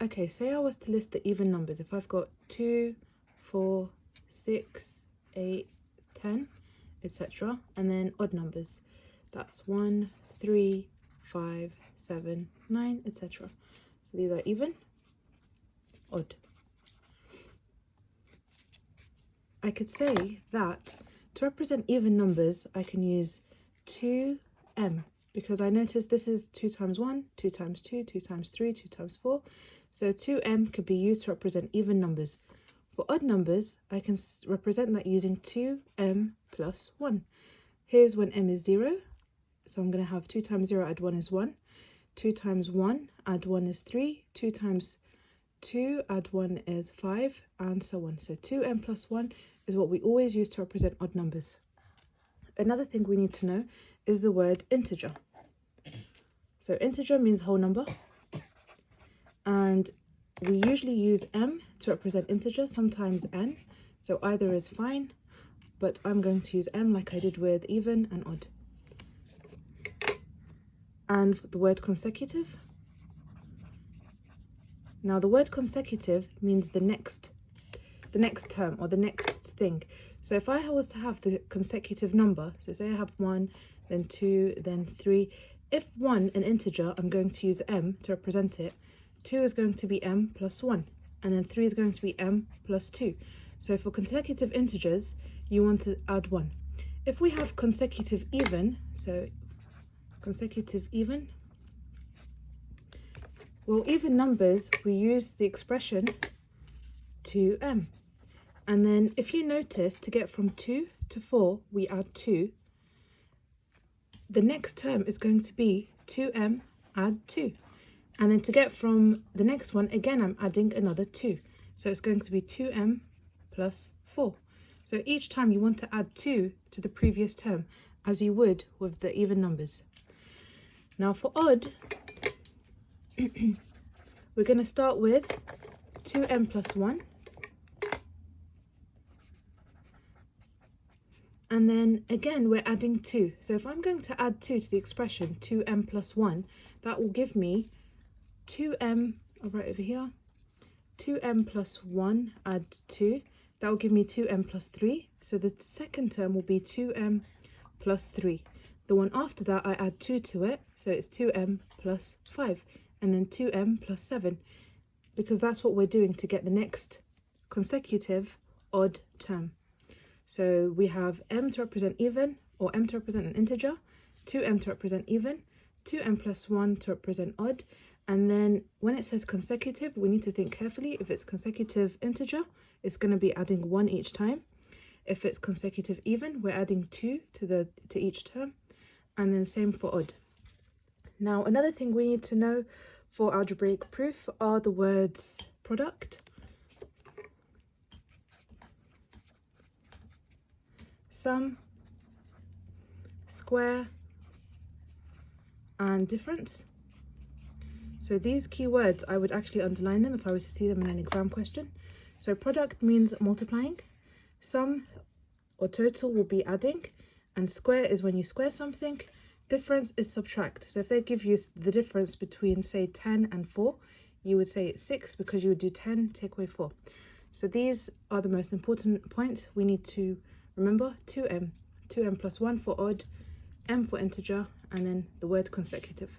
Okay, say I was to list the even numbers. If I've got 2, 4, 6, 8, 10, etc. And then odd numbers. That's 1, 3, 5, 7, 9, etc. So these are even, odd. I could say that to represent even numbers, I can use 2m, because I noticed this is 2 times 1, 2 times 2, 2 times 3, 2 times 4. So 2m could be used to represent even numbers. For odd numbers, I can represent that using 2m plus 1. Here's when m is 0. So I'm going to have 2 times 0 add 1 is 1. 2 times 1 add 1 is 3. 2 times 2 add 1 is 5, and so on. So 2m plus 1 is what we always use to represent odd numbers. Another thing we need to know is the word integer. So integer means whole number, and we usually use m to represent integer, sometimes n. So either is fine, but I'm going to use m like I did with even and odd. And the word consecutive. Now the word consecutive means the next term or the next thing. So if I was to have the consecutive number, so say I have 1, then 2, then 3. If 1 an integer, I'm going to use m to represent it. 2 is going to be m plus 1, and then 3 is going to be m plus 2. So for consecutive integers, you want to add 1. If we have consecutive even, so consecutive even, well, even numbers, we use the expression 2m. And then if you notice, to get from 2 to 4, we add 2. The next term is going to be 2m add 2. And then to get from the next one, again, I'm adding another 2. So it's going to be 2m plus 4. So each time you want to add 2 to the previous term, as you would with the even numbers. Now for odd, we're going to start with 2m plus 1. And then again, we're adding 2. So if I'm going to add 2 to the expression 2m plus 1, that will give me 2m, right over here, 2m plus 1 add 2. That will give me 2m plus 3. So the second term will be 2m plus 3. The one after that, I add 2 to it. So it's 2m plus 5. And then 2m plus 7. Because that's what we're doing to get the next consecutive odd term. So we have m to represent even, or m to represent an integer, 2m to represent even, 2m plus 1 to represent odd. And then when it says consecutive, we need to think carefully. If it's consecutive integer, it's going to be adding 1 each time. If it's consecutive even, we're adding 2 to each term. And then same for odd. Now, another thing we need to know for algebraic proof are the words product, sum, square, and difference. So these keywords, I would actually underline them if I was to see them in an exam question. So product means multiplying, sum or total will be adding, and square is when you square something. Difference is subtract. So if they give you the difference between, say, 10 and 4, you would say it's 6 because you would do 10, take away 4. So these are the most important points we need to remember. 2m plus 1 for odd, m for integer, and then the word consecutive.